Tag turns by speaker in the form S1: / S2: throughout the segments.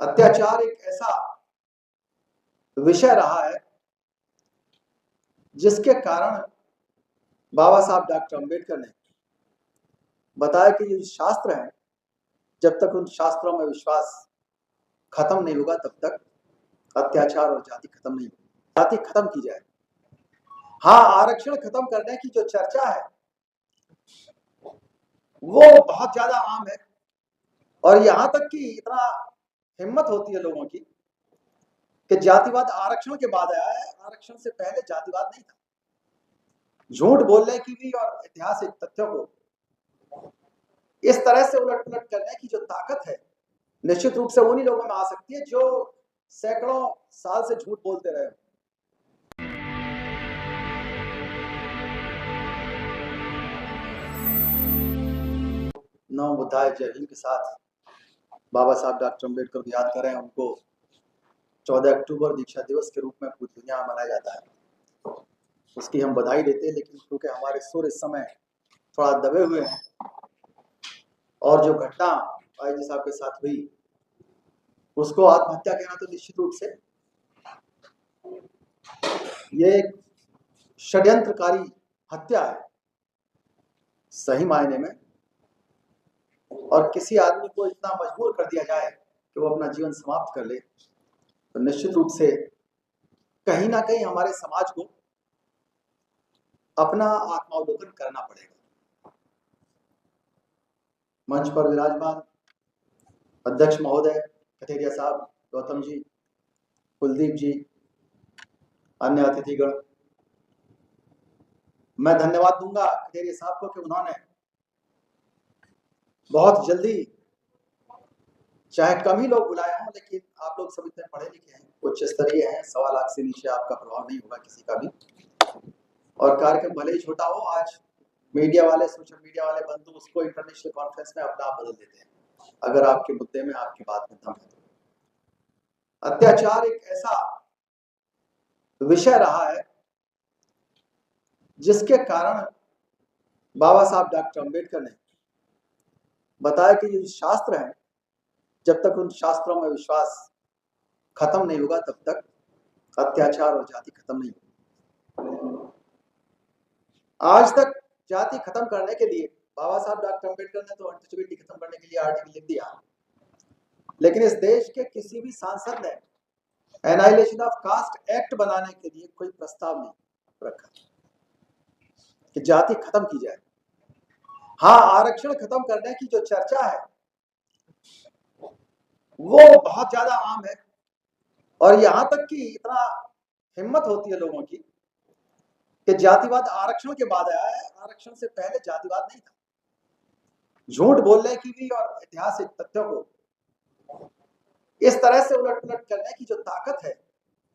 S1: अत्याचार एक ऐसा विषय रहा है जिसके कारण बाबा साहब डॉक्टर अंबेडकर ने बताया कि ये शास्त्र है, जब तक उन शास्त्रों में विश्वास खत्म नहीं होगा तब तक अत्याचार और जाति खत्म नहीं होगी। जाति खत्म की जाए। हाँ, आरक्षण खत्म करने की जो चर्चा है वो बहुत ज्यादा आम है और यहां तक कि इतना हिम्मत होती है लोगों की कि जातिवाद आरक्षण के बाद आया है, आरक्षण से पहले जातिवाद नहीं था। झूठ बोलने की भी और ऐतिहासिक तथ्यों को इस तरह से उलट पुलट करने की जो ताकत है निश्चित रूप से उन्हीं लोगों में आ सकती है जो सैकड़ों साल से झूठ बोलते रहे। नव बुद्धाय जय हिंद के साथ बाबा साहब डॉक्टर अंबेडकर को याद करें। उनको 14 अक्टूबर दीक्षा दिवस के रूप में पूरी दुनिया में मनाया जाता है। उसकी हम बधाई देते हैं, लेकिन क्योंकि हमारे सुर इस समय थोड़ा दबे हुए हैं और जो घटना आईजी साहब के साथ हुई उसको आत्महत्या कहना तो निश्चित रूप से ये एक षड्यंत्रकारी हत्या है सही मायने में, और किसी आदमी को इतना मजबूर कर दिया जाए कि वो अपना जीवन समाप्त कर ले तो निश्चित रूप से कहीं ना कहीं हमारे समाज को अपना आत्मावलोकन करना पड़ेगा। मंच पर विराजमान अध्यक्ष महोदय कथेरिया साहब, गौतम जी, कुलदीप जी, अन्य अतिथिगण, मैं धन्यवाद दूंगा कथेरिया साहब को कि उन्होंने बहुत जल्दी, चाहे कम ही लोग बुलाए हों लेकिन आप लोग सब इतने पढ़े लिखे हैं, उच्च स्तरीय हैं, 1.25 लाख से नीचे आपका प्रभाव नहीं होगा किसी का भी, और कार्यक्रम भले ही छोटा हो, आज मीडिया वाले, सोशल मीडिया वाले बंधु उसको इंटरनेशनल कॉन्फ्रेंस में अपना आप बदल देते हैं अगर आपके मुद्दे में, आपकी बात में दम है। अत्याचार एक ऐसा विषय रहा है जिसके कारण बाबा साहब डॉक्टर अंबेडकर ने बताया कि ये शास्त्र है, जब तक उन शास्त्रों में विश्वास खत्म नहीं होगा तब तक अत्याचार और जाति खत्म नहीं होगी। आज तक जाति खत्म करने के लिए बाबा साहब डॉक्टर अंबेडकर ने तो अनटचेबिलिटी खत्म करने के लिए आर्टिकल लिख दिया, लेकिन इस देश के किसी भी सांसद ने एनाइलेशन ऑफ कास्ट एक्ट बनाने के लिए कोई प्रस्ताव नहीं रखा कि जाति खत्म की जाए। हाँ, आरक्षण खत्म करने की जो चर्चा है वो बहुत ज्यादा आम है और यहां तक कि इतना हिम्मत होती है लोगों की कि जातिवाद आरक्षण के बाद आया है, आरक्षण से पहले जातिवाद नहीं था। झूठ बोलने की भी और ऐतिहासिक तथ्यों को इस तरह से उलट पुलट करने की जो ताकत है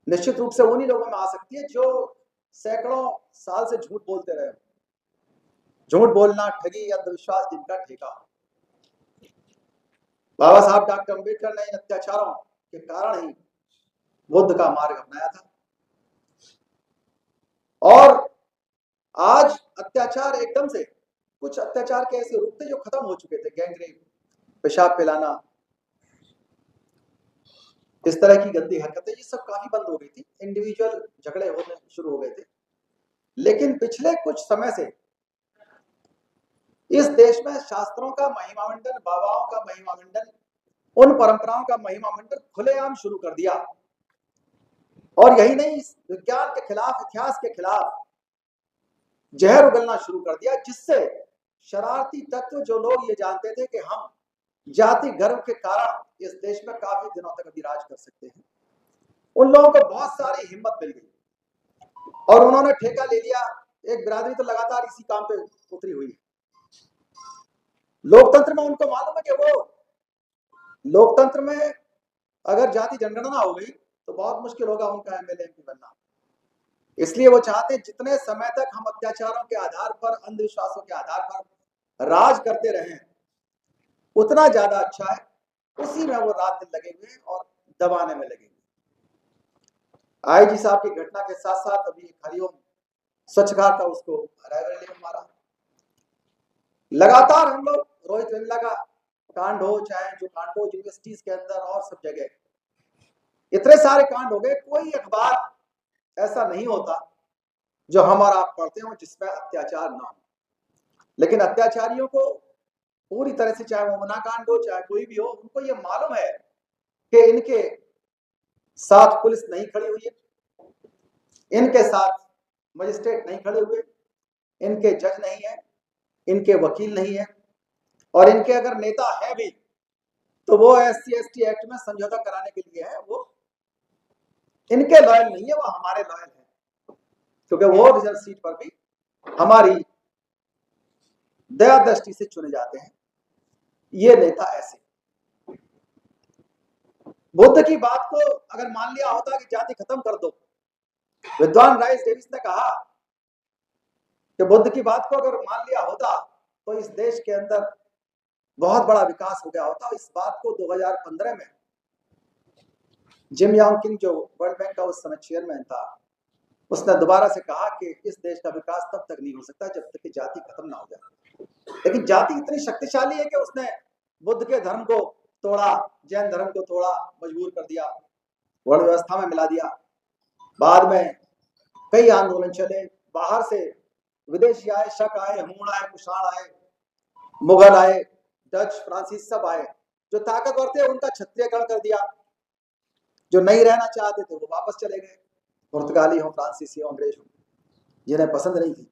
S1: निश्चित रूप से उन्हीं लोगों में आ सकती है जो सैकड़ों साल से झूठ बोलते रहे। झूठ बोलना, ठगी, अंधविश्वास जिनका ठेका हो। बाबा साहब डॉक्टर अंबेडकर ने इन अत्याचारों के कारण ही बुद्ध का मार्ग अपनाया था और आज अत्याचार एकदम से, कुछ अत्याचार के ऐसे रूप थे जो खत्म हो चुके थे, गैंगरेप, पेशाब पिलाना, इस तरह की गंदी हरकतें, ये सब काफी बंद हो गई थी, इंडिविजुअल झगड़े होने शुरू हो गए थे। लेकिन पिछले कुछ समय से इस देश में शास्त्रों का महिमामंडन, बाबाओं का महिमामंडन, उन परंपराओं का महिमामंडन खुलेआम शुरू कर दिया और यही नहीं, विज्ञान के खिलाफ, इतिहास के खिलाफ जहर उगलना शुरू कर दिया, जिससे शरारती तत्व, जो लोग ये जानते थे कि हम जाति गर्व के कारण इस देश में काफी दिनों तक अभी राज कर सकते हैं, उन लोगों को बहुत सारी हिम्मत मिल गई और उन्होंने ठेका ले लिया। एक बिरादरी तो लगातार इसी काम पे उतरी हुई है। लोकतंत्र में उनको मालूम है कि वो लोकतंत्र में अगर जाति जनगणना हो गई तो बहुत मुश्किल होगा उनका एमएलए एमपी बनना। इसलिए वो चाहते हैं जितने समय तक हम अत्याचारों के आधार पर, अंधविश्वासों के आधार पर राज करते रहे उतना ज्यादा अच्छा है, उसी में वो रात दिन लगे हुए और दबाने में लगे हुए। आईजी साहब की घटना के साथ साथ अभी हरिओम स्वच्छघाट था, उसको रायबरेली में मारा। लगातार हम लोग रोहित वेमुला का कांड हो, चाहे जो कांड हो यूनिवर्सिटीज के अंदर और सब जगह, इतने सारे कांड हो गए, कोई अखबार ऐसा नहीं होता जो हम और आप पढ़ते हो जिसमें अत्याचार ना हो। लेकिन अत्याचारियों को पूरी तरह से, चाहे वो मुन्ना कांड हो चाहे कोई भी हो, उनको ये मालूम है कि इनके साथ पुलिस नहीं खड़ी हुई है, इनके साथ मजिस्ट्रेट नहीं खड़े हुए, इनके जज नहीं है, इनके वकील नहीं है, और इनके अगर नेता है भी तो वो SC/ST एक्ट में समझौता कराने के लिए है। वो इनके लॉयल नहीं है, वो हमारे लॉयल है, क्योंकि वो रिजर्व सीट पर भी हमारी दया दृष्टि से चुने जाते हैं। ये नेता ऐसे। बुद्ध की बात को अगर मान लिया होता कि जाति खत्म कर दो, विद्वान राइस डेविस ने कहा कि बुद्ध की बात को अगर मान लिया होता तो इस देश के अंदर बहुत बड़ा विकास हो गया होता। इस बात को 2015 में जिम यांग किम, जो वर्ल्ड बैंक का उस समय चेयरमैन था, उसने दोबारा से कहा कि इस देश का विकास तब तक नहीं हो सकता जब तक कि जाति खत्म ना हो जाए। लेकिन जाति इतनी शक्तिशाली है कि उसने बुद्ध के धर्म को तोड़ा, जैन धर्म को तोड़ा, मजबूर कर दिया, वर्ण व्यवस्था में मिला दिया। बाद में कई आंदोलन चले, बाहर से विदेशी आए, शक आए, हूण आए, कुषाण आए, मुगल आए, डच, फ्रांसीसी सब आए। जो ताकतवर थे उनका क्षत्रियकरण कर दिया, जो नहीं रहना चाहते थे वो वापस चले गए, पुर्तगाली हो, फ्रांसीसी हो, अंग्रेज हो, जिन्हें पसंद नहीं थी।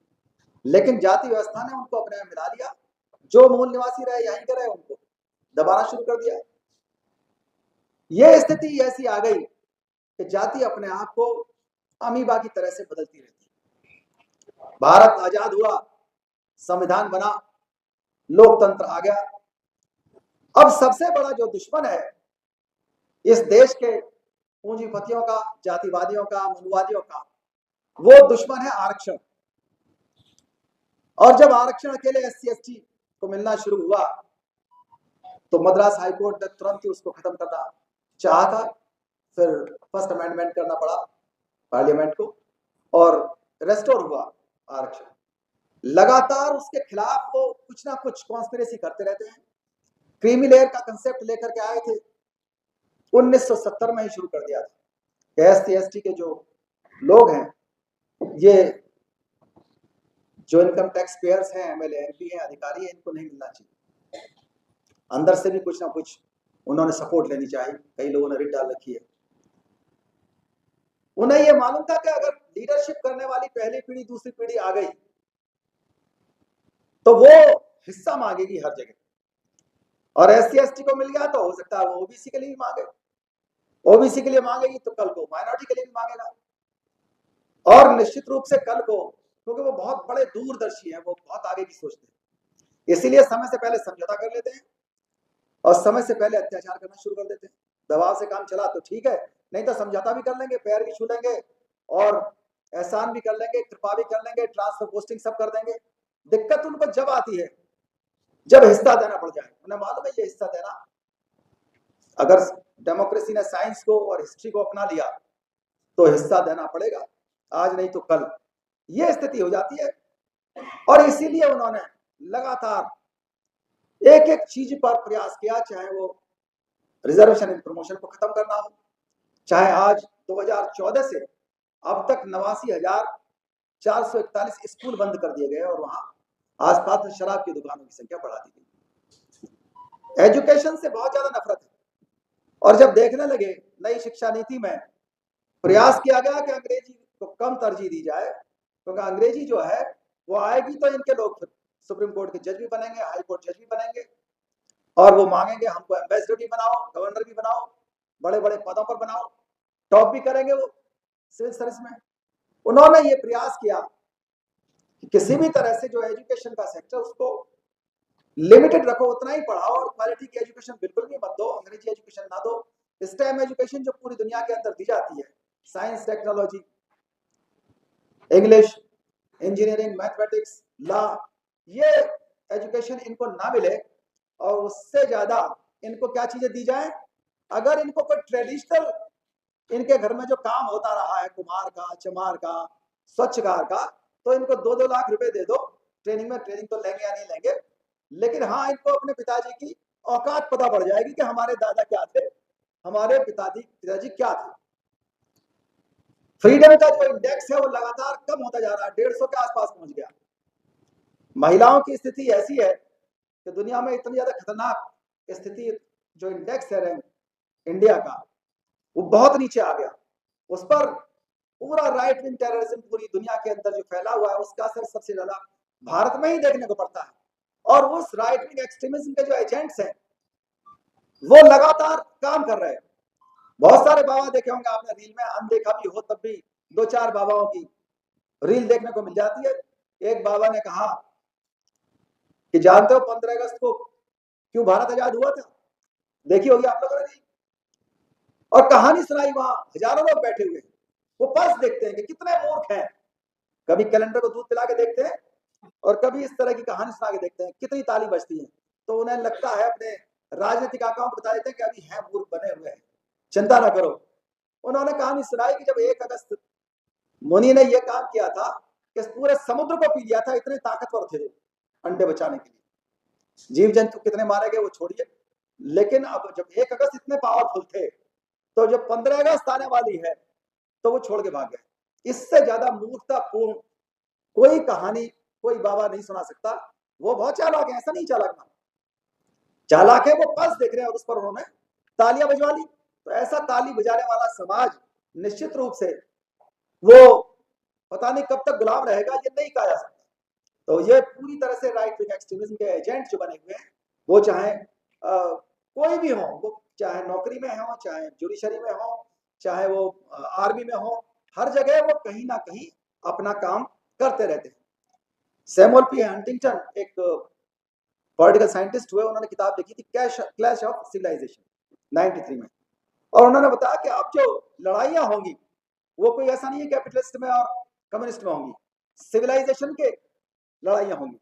S1: लेकिन जाति व्यवस्था ने उनको अपने में मिला लिया। जो मूल निवासी रहे, यहीं के रहे, उनको दबाना शुरू कर दिया। यह स्थिति ऐसी आ गई कि जाति अपने आप को अमीबा की तरह से बदलती रहती। भारत आजाद हुआ, संविधान बना, लोकतंत्र आ गया। अब सबसे बड़ा जो दुश्मन है इस देश के पूंजीपतियों का, जातिवादियों का, मूलवादियों का, वो दुश्मन है आरक्षण। और जब आरक्षण अकेले SC/ST को मिलना शुरू हुआ तो मद्रास हाईकोर्ट ने तुरंत ही उसको खत्म करना चाहा था। फिर फर्स्ट अमेंडमेंट करना पड़ा पार्लियामेंट को और रेस्टोर हुआ आरक्षण। लगातार उसके खिलाफ वो कुछ ना कुछ कॉन्स्पिरेसी करते रहते हैं। क्रीमी लेयर का कंसेप्ट लेकर के आए थे, 1970 में ही शुरू कर दिया था। SC/ST के जो लोग हैं, ये जो इनकम टैक्स पेयर्स हैं, MLA MP हैं, अधिकारी हैं, इनको नहीं मिलना चाहिए। अंदर से भी कुछ ना कुछ उन्होंने सपोर्ट लेनी चाहिए। कई लोगों ने रिट डाल रखी है। उन्हें यह मालूम था कि अगर लीडरशिप करने वाली पहली पीढ़ी, दूसरी पीढ़ी आ गई तो वो हिस्सा मांगेगी हर जगह, और SC/ST को मिल गया तो हो सकता है वो OBC के लिए भी मांगे, OBC के लिए मांगेगी तो कल को माइनॉरिटी के लिए भी मांगेगा। और निश्चित रूप से कल को, क्योंकि वो बहुत बड़े दूरदर्शी हैं, वो बहुत आगे की सोचते हैं, इसीलिए समय से पहले समझौता कर लेते हैं और समय से पहले अत्याचार करना शुरू कर देते हैं। दबाव से काम चला तो ठीक है, नहीं तो समझौता भी कर लेंगे, पैर भी छू लेंगे और एहसान भी कर लेंगे, कृपा भी कर लेंगे, ट्रांसफर पोस्टिंग सब कर देंगे। दिक्कत उनको जब आती है जब हिस्सा देना पड़ जाए। उन्हें मालूम है ये हिस्सा देना, अगर डेमोक्रेसी ने साइंस को और हिस्ट्री को अपना लिया तो हिस्सा देना पड़ेगा, आज नहीं तो कल। ये स्थिति हो जाती है। और इसीलिए उन्होंने लगातार एक एक चीज पर प्रयास किया, चाहे वो रिजर्वेशन इन प्रमोशन को खत्म करना हो, चाहे आज 2014 से अब तक 89,441 स्कूल बंद कर दिए गए और वहां आसपास में शराब की दुकानों की संख्या बढ़ा दी गई। एजुकेशन से बहुत ज्यादा नफरत है। और जब देखने लगे नई शिक्षा नीति में प्रयास किया गया कि अंग्रेजी को कम तरजीह दी जाए, क्योंकि अंग्रेजी जो है वो आएगी तो इनके लोग सुप्रीम कोर्ट के जज भी बनेंगे, हाई कोर्ट जज भी बनेंगे, और वो मांगेंगे हमको एम्बेसडर भी बनाओ, गवर्नर भी बनाओ, बड़े बड़े पदों पर बनाओ, टॉप भी करेंगे वो सिविल सर्विस में। उन्होंने ये प्रयास किया कि किसी भी तरह से जो एजुकेशन का सेक्टर उसको लिमिटेड रखो, उतना ही पढ़ाओ और क्वालिटी की एजुकेशन बिल्कुल भी मत दो, अंग्रेजी एजुकेशन ना दो। स्टेम एजुकेशन जो पूरी दुनिया के अंदर दी जाती है, science, technology, English, engineering, mathematics, law, ये एजुकेशन इनको ना मिले और उससे ज्यादा इनको क्या चीजें दी जाए। अगर इनको कोई ट्रेडिशनल इनके घर में जो काम होता रहा है, कुम्हार का, चमार का, स्वच्छकार का, तो इनको 2-2 लाख रुपए दे दो ट्रेनिंग में। ट्रेनिंग तो लेंगे या नहीं लेंगे, लेकिन हाँ इनको अपने पिताजी की औकात पता पड़ जाएगी कि हमारे दादा क्या थे, हमारे पिताजी क्या थे। फ्रीडम का जो इंडेक्स है वो लगातार कम होता जा रहा है, 150 के आसपास पहुंच गया। महिलाओं की स्थिति ऐसी है कि दुनिया में इतनी ज्यादा खतरनाक स्थिति, जो इंडेक्स है रैंक इंडिया का, वो बहुत नीचे आ गया। उस पर पूरा राइट विंग टेररिज्म पूरी दुनिया के अंदर जो फैला हुआ है, उसका असर सबसे ज्यादा भारत में ही देखने को पड़ता है। और उस राइट विंग एक्सट्रीमिज्म के जो एजेंट्स हैं वो लगातार काम कर रहे हैं। बहुत सारे बाबा देखे होंगे आपने रील में, अनदेखा भी हो तब भी 2-4 बाबाओं की रील देखने को मिल जाती है। एक बाबा ने कहा कि जानते हो 15 अगस्त को क्यों भारत आजाद हुआ था? देखी होगी आप लोगों ने रील, और कहानी सुनाई। वहां हजारों लोग बैठे हुए, वो पल्स देखते हैं कि कितने मूर्ख हैं। कभी कैलेंडर को दूध पिला के देखते हैं और कभी इस तरह की कहानी सुना के देखते हैं, कितनी ताली बजती है। तो उन्हें लगता है अपने राजनीतिक आकाओं को बता देते हैं कि अभी हैं मूर्ख बने हुए हैं, चिंता ना करो। उन्होंने कहानी सुनाई कि जब 1 अगस्त मुनि ने यह काम किया था कि पूरे समुद्र को पी लिया था, इतने ताकतवर थे अंडे बचाने के लिए। जीव जंतु कितने मारे गए वो छोड़िए, लेकिन अब जब 1 अगस्त इतने पावरफुल थे, तो जब 15 अगस्त आने वाली है तो वो छोड़ के भाग गए। इससे ज्यादा मूर्खतापूर्ण कोई कहानी कोई बाबा नहीं सुना सकता। वो बहुत चालाक है, ऐसा नहीं चालाक ना, चालाक है, वो पल्स देख रहे हैं और उस पर उन्होंने तालियां बजवा ली। तो ऐसा ताली बजाने वाला समाज निश्चित रूप से वो पता नहीं कब तक गुलाम रहेगा, ये नहीं कहा जा सकता। तो ये पूरी तरह से राइट विंग एक्सट्रीमिज्म के एजेंट जो बने हुए हैं, वो चाहे कोई भी हो, वो चाहे नौकरी में हो, चाहे जुडिशरी में हो, चाहे वो आर्मी में हो, हर जगह वो कहीं ना कहीं अपना काम करते रहते हैं। सैमुअल पी हंटिंगटन एक पॉलिटिकल साइंटिस्ट हुए, उन्होंने किताब लिखी थी क्लैश ऑफ सिविलाइजेशन 93 में, और उन्होंने बताया कि अब जो लड़ाइयां होंगी वो कोई ऐसा नहीं है कैपिटलिस्ट में और कम्युनिस्ट में होंगी, सिविलाइजेशन के लड़ाइयां होंगी।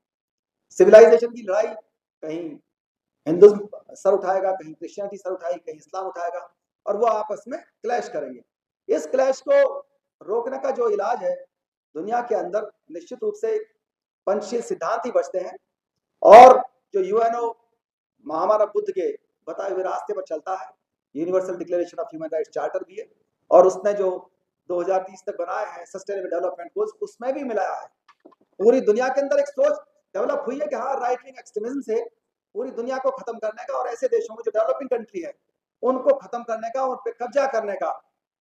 S1: सिविलाइजेशन की लड़ाई, कहीं हिंदुज्म सर उठाएगा, कहीं क्रिश्चियनिटी सर उठाएगी, कहीं इस्लाम उठाएगा, और वो आपस में क्लैश करेंगे। इस क्लैश को रोकने का जो इलाज है दुनिया के अंदर, निश्चित रूप से पंचशील सिद्धांत ही बचते हैं। और जो यूएनओ महामानव बुद्ध के बताए हुए रास्ते पर चलता है, universal declaration of human rights charter भी है, और उसने जो 2030 तक बनाए हैं सस्टेनेबल डेवलपमेंट गोल्स, उसमें भी मिलाया है। पूरी दुनिया के अंदर एक सोच डेवलप हुई है कि हाँ, राइट विंग एक्सट्रीमिज्म से पूरी दुनिया को खत्म करने का, और ऐसे देशों में जो डेवलपिंग कंट्री है उनको खत्म करने का, उन पर कब्जा करने का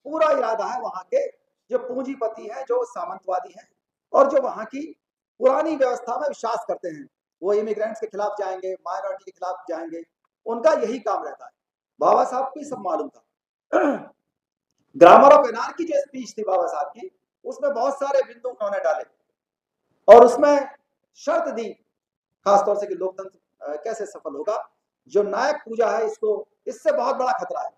S1: पूरा इरादा है। वहां के जो पूंजीपति हैं, जो सामंतवादी हैं, और जो वहां की पुरानी व्यवस्था में विश्वास करते हैं, वो इमिग्रेंट्स के खिलाफ जाएंगे, माइनॉरिटी के खिलाफ जाएंगे, उनका यही काम रहता है। बाबा साहब को सब मालूम था। ग्रामर ऑफ एनार्की जो स्पीच थी बाबा साहब की, उसमें बहुत सारे बिंदु उन्होंने डाले, और उसमें शर्त दी खासतौर से कि लोकतंत्र कैसे सफल होगा। जो नायक पूजा है, इससे बहुत बड़ा खतरा है,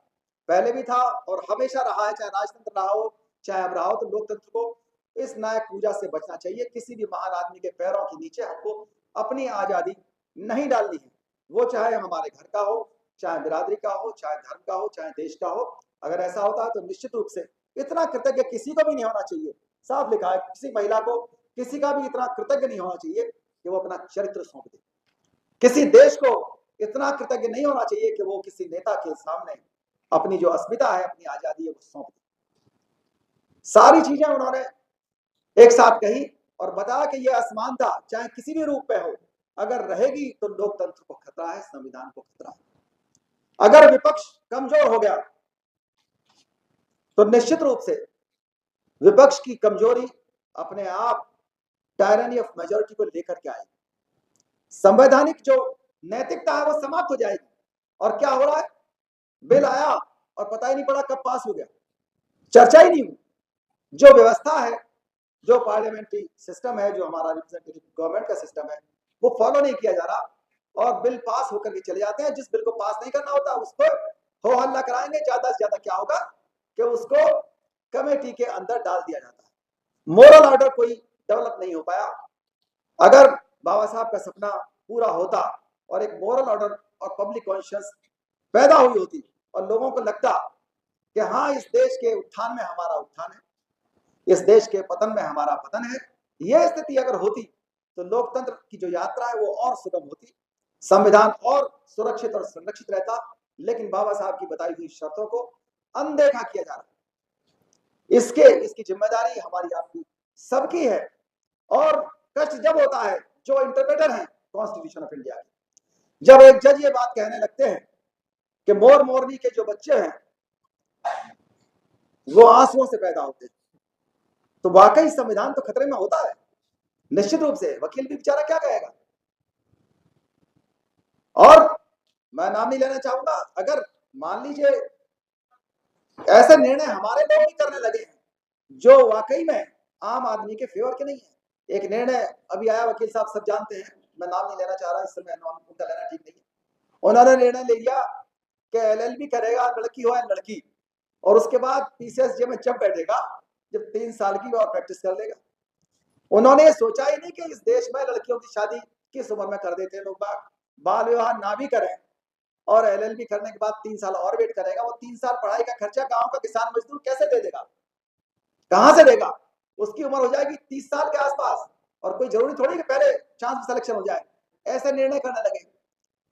S1: पहले भी था और हमेशा रहा है, चाहे राजतंत्र रहा हो चाहे अब रहा हो। तो लोकतंत्र को इस नायक पूजा से बचना चाहिए। किसी भी महान आदमी के पैरों के नीचे हमको अपनी आजादी नहीं डालनी है, वो चाहे हमारे घर का हो, चाहे बिरादरी का हो, चाहे धर्म का हो, चाहे देश का हो। अगर ऐसा होता है तो निश्चित रूप से इतना कृतज्ञ किसी को भी नहीं होना चाहिए। साफ लिखा है, किसी महिला को, किसी का भी इतना कृतज्ञ नहीं होना चाहिए कि वो अपना चरित्र सौंप दे। किसी देश को इतना कृतज्ञ नहीं होना चाहिए कि वो किसी नेता के सामने अपनी जो अस्मिता है, अपनी आजादी है, वो सौंप दे। सारी चीजें उन्होंने एक साथ कही और बताया कि यह असमानता चाहे किसी भी रूप में हो, अगर रहेगी तो लोकतंत्र को खतरा है, संविधान को खतरा है। अगर विपक्ष कमजोर हो गया तो निश्चित रूप से विपक्ष की कमजोरी अपने आप टायरनी ऑफ मेजॉरिटी को लेकर के आएगी। संवैधानिक जो नैतिकता है वो समाप्त हो जाएगी। और क्या हो रहा है, बिल आया और पता ही नहीं पड़ा कब पास हो गया, चर्चा ही नहीं हुई। जो व्यवस्था है, जो पार्लियामेंट्री सिस्टम है, जो हमारा रिप्रेजेंटेटिव गवर्नमेंट का सिस्टम है, वो फॉलो नहीं किया जा रहा, और बिल पास होकर के चले जाते हैं। जिस बिल को पास नहीं करना होता उसको हो हल्ला कराएंगे, ज्यादा से ज्यादा क्या होगा कि उसको कमेटी के अंदर डाल दिया जाता है। मोरल ऑर्डर कोई डेवलप नहीं हो पाया। अगर बाबा साहब का सपना पूरा होता और एक मोरल ऑर्डर और पब्लिक कॉन्शियस पैदा हुई होती, और लोगों को लगता कि हाँ, इस देश के उत्थान में हमारा उत्थान है, इस देश के पतन में हमारा पतन है, यह स्थिति अगर होती तो लोकतंत्र की जो यात्रा है वो और सुगम होती, संविधान और सुरक्षित और संरक्षित रहता, लेकिन बाबा साहब की बताई हुई शर्तों को अनदेखा किया जा रहा है। इसकी जिम्मेदारी हमारी आपकी सबकी है। और कष्ट जब होता है जो इंटरप्रेटर है कॉन्स्टिट्यूशन ऑफ इंडिया के, जब एक जज ये बात कहने लगते हैं कि मोर मोरनी के जो बच्चे हैं वो आंसुओं से पैदा होते हैं, तो वाकई संविधान तो खतरे में होता है। निश्चित रूप से वकील भी बेचारा क्या कहेगा। और मैं नाम नहीं लेना चाहूंगा, अगर मान लीजिए ऐसे निर्णय हमारे लोग भी करने लगे हैं जो वाकई में आम आदमी के फेवर के नहीं है। एक निर्णय अभी आया, वकील साहब सब जानते हैं, मैं नाम नहीं लेना चाह रहा, इस समय नाम उनका लेना ठीक नहीं है। उन्होंने निर्णय ले लिया कि LLB करेगा लड़की हो या लड़की, और उसके बाद PCSJ में जब बैठेगा जब 3 साल की और प्रैक्टिस कर लेगा। उन्होंने सोचा ही नहीं कि इस देश में लड़कियों की शादी किस उम्र में कर देते हैं लोग, बाल विवाह ना भी करें और LLB करने के बाद 3 साल और वेट करेगा। वो 3 साल पढ़ाई का खर्चा गांव का किसान मजदूर कैसे दे देगा, कहां से देगा? उसकी उम्र हो जाएगी 30 साल के आसपास, और कोई जरूरी थोड़ी कि पहले चांस सिलेक्शन हो जाए। ऐसे निर्णय करने लगे।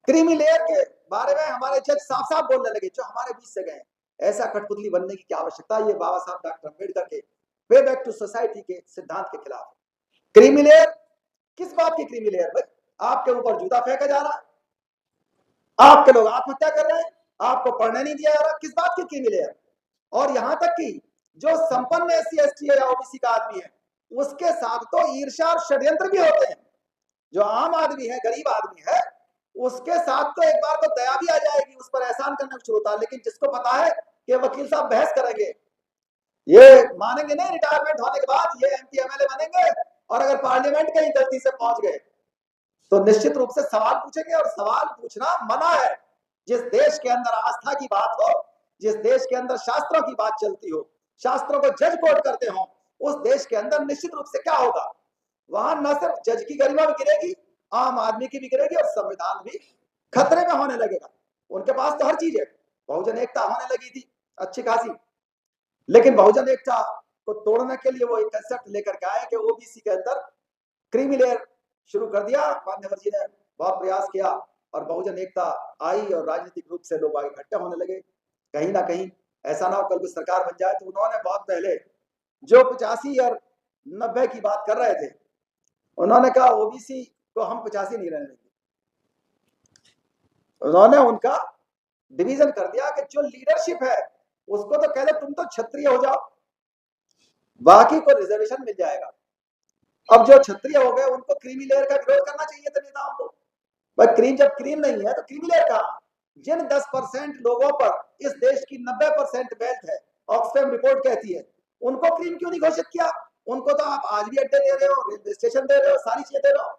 S1: क्रीमी लेयर के बारे में हमारे जज साफ साफ बोलने लगे जो हमारे बीच से गए। ऐसा कठपुतली बनने की क्या आवश्यकता? ये बाबा साहब डॉक्टर अम्बेडकर के वे बैक टू सोसाइटी के सिद्धांत के खिलाफ। क्रीमी लेयर, किस बात की क्रीमी लेयर भाई? आपके ऊपर जूता फेंका जा रहा है, आपके लोग आत्महत्या कर रहे हैं, आपको पढ़ने नहीं दिया जा रहा, किस बात की क्रीमी लेयर? और यहां तक कि जो संपन्न SC ST या OBC का आदमी है उसके साथ तो ईर्ष्या और षड्यंत्र भी होते हैं। जो आम आदमी है, गरीब आदमी है, उसके साथ तो एक बार तो दया भी आ जाएगी, उस पर एहसान करना शुरू होता है। लेकिन जिसको पता है कि वकील साहब बहस करेंगे, ये मानेंगे नहीं, रिटायरमेंट होने के बाद ये MP MLA बनेंगे, और अगर पार्लियामेंट कहीं गलती से पहुंच गए तो निश्चित रूप से सवाल पूछेंगे, और सवाल पूछना मना है। जिस देश के अंदर आस्था की बात हो, जिस देश के अंदर शास्त्रों की बात चलती हो, शास्त्रों को जज कोट करते हो, उस देश के अंदर निश्चित रूप से क्या होगा? वहां न सिर्फ जज की गरिमा भी गिरेगी, आम आदमी की भी गिरेगी, और संविधान भी खतरे में होने लगेगा। उनके पास तो हर चीज है। बहुजन एकता होने लगी थी अच्छी खासी, लेकिन बहुजन एकता को तोड़ने के लिए वो एक कंसेप्ट लेकर के आए कि OBC के अंदर क्रीमी लेयर शुरू कर दिया। मान्यवर जी ने बहुत प्रयास किया और बहुजन एकता आई, और राजनीतिक रूप से लोग आगे इकट्ठे होने लगे। कहीं ना कहीं ऐसा ना हो कल को सरकार बन जाए, तो उन्होंने बहुत पहले जो 85 और 90 की बात कर रहे थे, उन्होंने कहा OBC को हम 85 नहीं रहने देंगे। उन्होंने उनका डिवीजन कर दिया कि जो लीडरशिप है उसको तो कहते तुम तो क्षत्रिय हो जाओ, बाकी को रिजर्वेशन मिल जाएगा। अब जो क्षत्रिय हो गए उनको क्रीमी लेयर का विरोध करना चाहिए था नेताओं को। भाई क्रीम जब क्रीम नहीं है तो क्रीमी लेयर का? जिन 10% लोगों पर इस देश की 90% वेल्थ है, ऑक्सफैम रिपोर्ट कहती है, उनको क्रीम क्यों नहीं घोषित किया? उनको तो आप आज भी अड्डे दे रहे हो, रेलवे स्टेशन दे रहे हो, सारी चीजें दे रहे हो।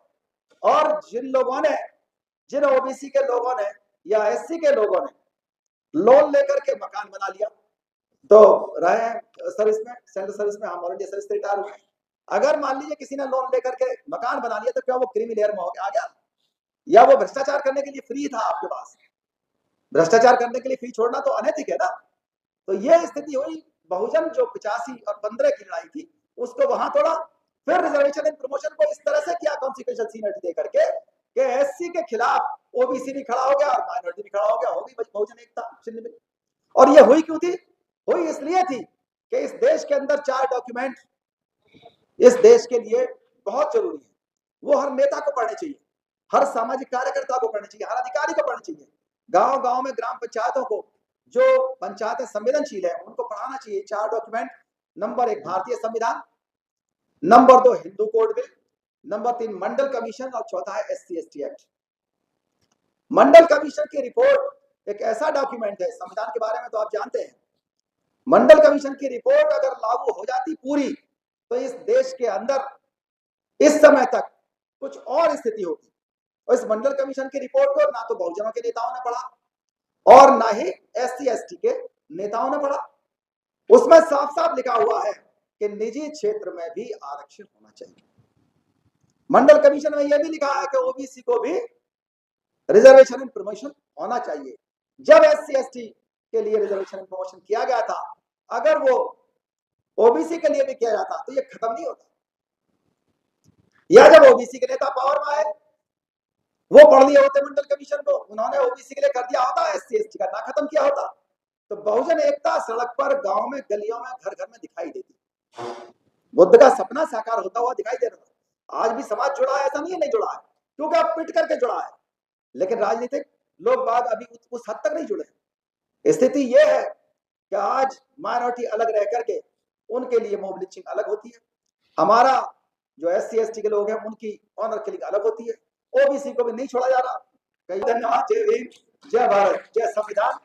S1: और जिन OBC के लोगों ने या SC के लोगों ने लोन लेकर के मकान बना लिया, तो रहे सर्विस में, सेंट्रल सर्विस में, हम ऑल इंडिया सर्विस से रिटायर हुए। अगर मान लीजिए किसी ने लोन लेकर के मकान बना लिया, तो क्या वो क्रीमी लेयर में आ गया? या वो भ्रष्टाचार करने के लिए फ्री था आपके पास? भ्रष्टाचार करने के लिए फ्री छोड़ना तो अनैतिक है ना। तो ये स्थिति हुई। बहुजन जो 85 और 15 की लड़ाई थी उसको वहां तोड़ा, फिर रिजर्वेशन एंड प्रमोशन को इस तरह से किया कॉन्सिक्वेंशियल सीनियरिटी दे करके कि SC के खिलाफ OBC भी खड़ा हो गया और माइनॉरिटी भी खड़ा हो गया, होगी बहुजन एकता चिन्ह में। और ये हुई क्यों थी? हुई इसलिए थी कि इस देश के अंदर 4 डॉक्यूमेंट इस देश के लिए बहुत जरूरी है। वो हर नेता को पढ़ने चाहिए, हर सामाजिक कार्यकर्ता को पढ़ने चाहिए, हर अधिकारी को पढ़ने चाहिए। गांव गांव में ग्राम पंचायतों को, जो पंचायतें संवेदनशील है, उनको पढ़ाना चाहिए 4 डॉक्यूमेंट। नंबर 1 भारतीय संविधान, number 2 Hindu code bill, number 3 मंडल कमीशन, और चौथा है SC ST एक्ट। मंडल कमीशन की रिपोर्ट एक ऐसा डॉक्यूमेंट है, संविधान के बारे में तो आप जानते हैं। मंडल कमीशन की रिपोर्ट अगर लागू हो जाती पूरी, तो इस देश के अंदर इस समय तक कुछ और स्थिति होगी। और इस मंडल कमीशन की रिपोर्ट को ना तो बहुजनों के नेताओं ने पढ़ा और ना ही SC ST के नेताओं ने पढ़ा। उसमें साफ साफ लिखा हुआ है कि निजी क्षेत्र में भी आरक्षण होना चाहिए। मंडल कमीशन में यह भी लिखा है कि OBC को भी रिजर्वेशन एंड प्रमोशन होना चाहिए। जब SC ST के लिए रिजर्वेशन एंड प्रमोशन किया गया था, अगर वो OBC के लिए भी किया जाता तो ये खत्म नहीं होता। या जब OBC के नेता पावर में आए वो पढ़ लिए होते मंडल कमीशन को, उन्होंने ओबीसी के लिए कर दिया होता, एससी एसटी का ना खत्म किया होता, तो बहुजन एकता सड़क पर, गांव में, गलियों में, घर घर में दिखाई देती, बुद्ध का सपना साकार होता हुआ दिखाई दे रहा था। आज भी समाज जुड़ा है, ऐसा नहीं है नहीं जुड़ा है, क्योंकि अब पिट करके जुड़ा है, लेकिन राजनीतिक लोग बाग अभी उस हद तक नहीं जुड़े। स्थिति यह है कि आज माइनॉरिटी अलग रह करके उनके लिए मॉब लिंचिंग अलग होती है, हमारा जो एससी एसटी के लोग हैं उनकी ऑनर किलिंग अलग होती है, ओबीसी को भी नहीं छोड़ा जा रहा। धन्यवाद। जय भीम, जय भारत, जय संविधान।